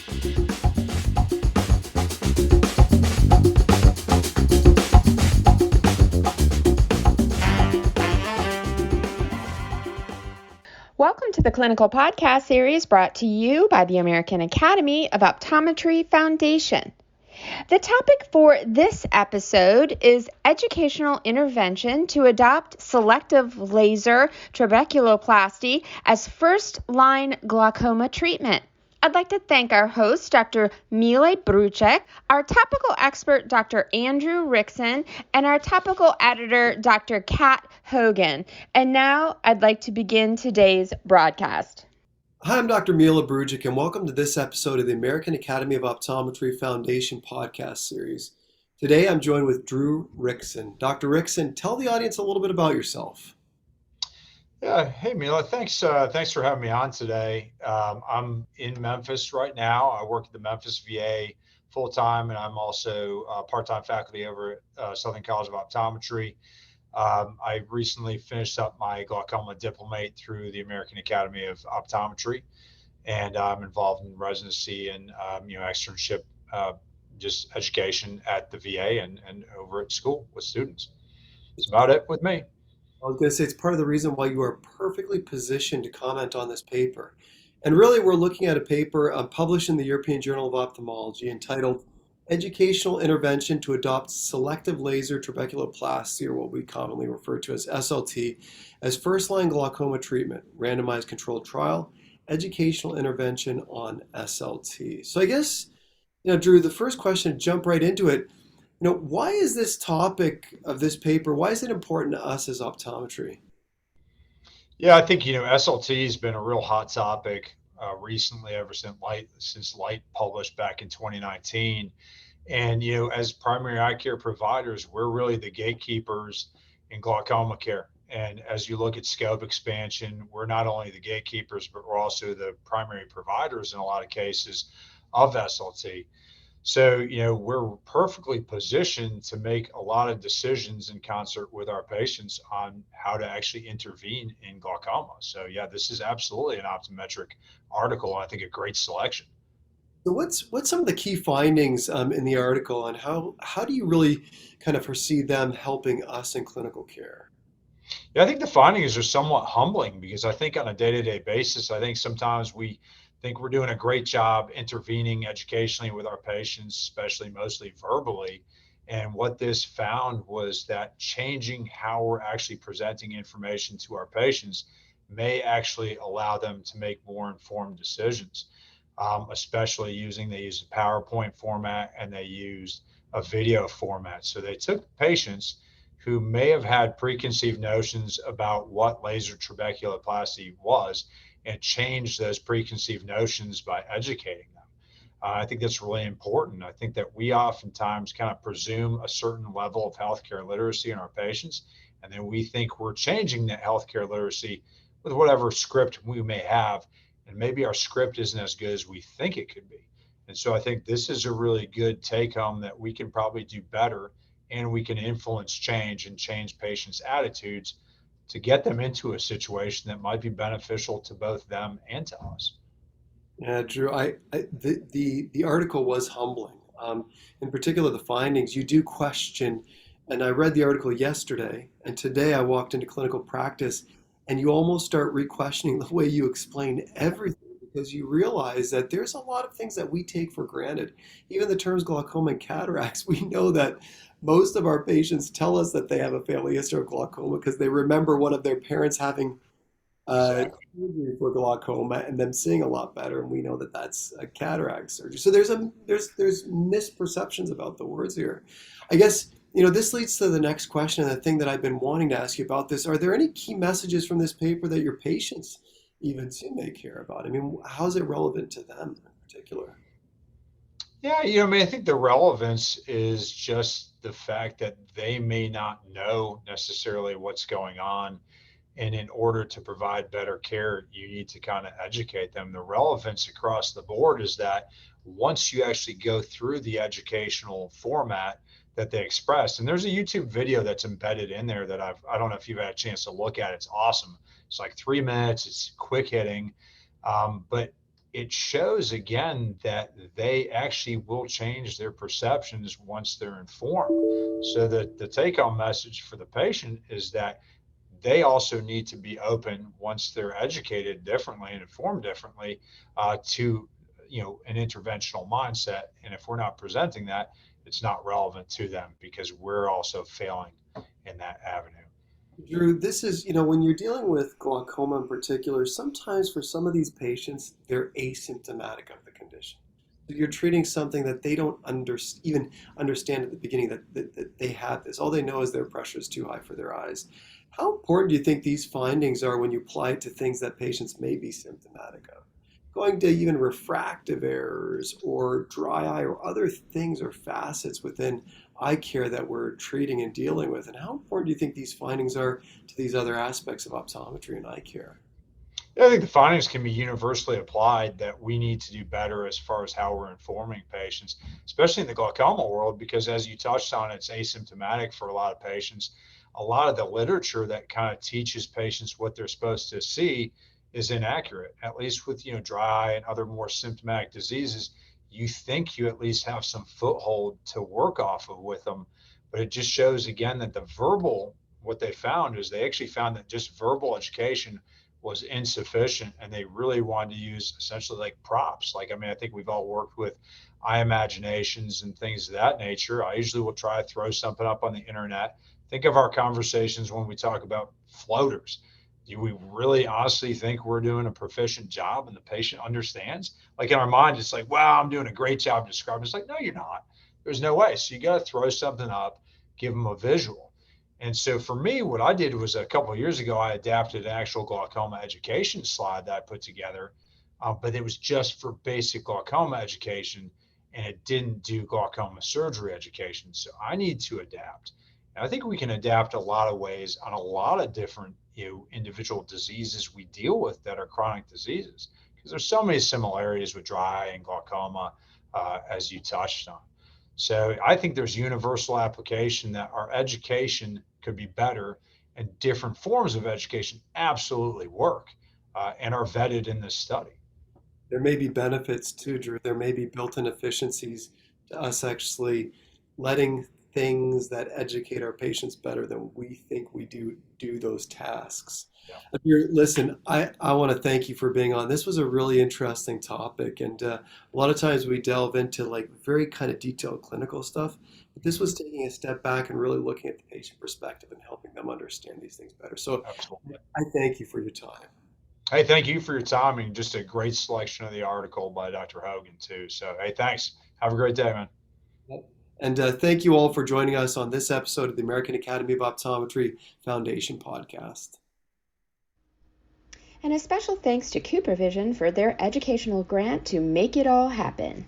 Welcome to the Clinical Podcast Series brought to you by the American Academy of Optometry Foundation. The topic for this episode is educational intervention to adopt selective laser trabeculoplasty as first-line glaucoma treatment. I'd like to thank our host, Dr. Mile Brujic, our topical expert, Dr. Andrew Rixon, and our topical editor, Dr. Kat Hogan. And now I'd like to begin today's broadcast. Hi, I'm Dr. Mile Brujic, and welcome to this episode of the American Academy of Optometry Foundation podcast series. Today I'm joined with Drew Rixon. Dr. Rixon, tell the audience a little bit about yourself. Yeah, hey Mila, thanks for having me on today. I'm in Memphis right now. I work at the Memphis VA full time, and I'm also part-time faculty over at Southern College of Optometry. I recently finished up my glaucoma diplomate through the American Academy of Optometry, and I'm involved in residency and externship, just education at the VA and over at school with students. That's about it with me. I was going to say it's part of the reason why you are perfectly positioned to comment on this paper. And really, we're looking at a paper published in the European Journal of Ophthalmology entitled Educational Intervention to Adopt Selective Laser Trabeculoplasty, or what we commonly refer to as SLT, as first-line glaucoma treatment, randomized controlled trial, educational intervention on SLT. So I guess, Drew, the first question, to jump right into it, why is this topic of this paper, why is it important to us as optometry? Yeah, I think, SLT has been a real hot topic recently, ever since Light published back in 2019. And, as primary eye care providers, we're really the gatekeepers in glaucoma care. And as you look at scope expansion, we're not only the gatekeepers, but we're also the primary providers in a lot of cases of SLT. So, we're perfectly positioned to make a lot of decisions in concert with our patients on how to actually intervene in glaucoma. So, yeah, this is absolutely an optometric article. I think a great selection. So what's some of the key findings in the article, and how do you really kind of foresee them helping us in clinical care? Yeah, I think the findings are somewhat humbling because I think on a day-to-day basis, I think sometimes we think we're doing a great job intervening educationally with our patients, especially mostly verbally. And what this found was that changing how we're actually presenting information to our patients may actually allow them to make more informed decisions, especially they used a PowerPoint format and they used a video format. So they took patients who may have had preconceived notions about what laser trabeculoplasty was and change those preconceived notions by educating them. I think that's really important. I think that we oftentimes kind of presume a certain level of healthcare literacy in our patients, and then we think we're changing that healthcare literacy with whatever script we may have, and maybe our script isn't as good as we think it could be. And so I think this is a really good take home that we can probably do better, and we can influence change and change patients' attitudes to get them into a situation that might be beneficial to both them and to us. Yeah, Drew, the article was humbling. In particular, the findings, you do question, and I read the article yesterday, and today I walked into clinical practice, and you almost start re-questioning the way you explain everything, because you realize that there's a lot of things that we take for granted. Even the terms glaucoma and cataracts, we know that most of our patients tell us that they have a family history of glaucoma because they remember one of their parents having surgery for glaucoma and them seeing a lot better, and we know that that's a cataract surgery. So there's misperceptions about the words here. I guess this leads to the next question, and the thing that I've been wanting to ask you about this. Are there any key messages from this paper that your patients even may care about? I mean, how is it relevant to them in particular? Yeah, I think the relevance is just the fact that they may not know necessarily what's going on. And in order to provide better care, you need to kind of educate them. The relevance across the board is that once you actually go through the educational format that they expressed, and there's a YouTube video that's embedded in there that I don't know if you've had a chance to look at. It's awesome. It's like 3 minutes. It's quick hitting. But it shows again that they actually will change their perceptions once they're informed. So that the take-home message for the patient is that they also need to be open once they're educated differently and informed differently to an interventional mindset. And if we're not presenting that, it's not relevant to them because we're also failing in that avenue. Drew, this is, when you're dealing with glaucoma in particular, sometimes for some of these patients, they're asymptomatic of the condition. So you're treating something that they don't even understand at the beginning that they have this. All they know is their pressure is too high for their eyes. How important do you think these findings are when you apply it to things that patients may be symptomatic of? Going to even refractive errors or dry eye or other things or facets within eye care that we're treating and dealing with. And how important do you think these findings are to these other aspects of optometry and eye care? I think the findings can be universally applied that we need to do better as far as how we're informing patients, especially in the glaucoma world, because as you touched on, it's asymptomatic for a lot of patients. A lot of the literature that kind of teaches patients what they're supposed to see is inaccurate, at least with, dry eye and other more symptomatic diseases. You think you at least have some foothold to work off of with them, but it just shows again that what they found is they actually found that just verbal education was insufficient and they really wanted to use essentially like props. I think we've all worked with eye imaginations and things of that nature. I usually will try to throw something up on the internet. Think of our conversations when we talk about floaters. Do we really honestly think we're doing a proficient job and the patient understands? Like in our mind, it's like, wow, I'm doing a great job describing. It's like, no, you're not. There's no way. So you got to throw something up, give them a visual. And so for me, what I did was a couple of years ago, I adapted an actual glaucoma education slide that I put together, but it was just for basic glaucoma education and it didn't do glaucoma surgery education. So I need to adapt. And I think we can adapt a lot of ways on a lot of different individual diseases we deal with that are chronic diseases because there's so many similarities with dry eye and glaucoma as you touched on. So I think there's universal application that our education could be better and different forms of education absolutely work and are vetted in this study. There may be benefits too, Drew. There may be built-in efficiencies to us actually letting things that educate our patients better than we think we do those tasks. Yeah. Listen, I want to thank you for being on. This was a really interesting topic, and a lot of times we delve into like very kind of detailed clinical stuff, but this was taking a step back and really looking at the patient perspective and helping them understand these things better. So Absolutely. I thank you for your time. Hey, thank you for your time and just a great selection of the article by Dr. Hogan too. So, hey, thanks. Have a great day, man. Yep. And thank you all for joining us on this episode of the American Academy of Optometry Foundation podcast. And a special thanks to CooperVision for their educational grant to make it all happen.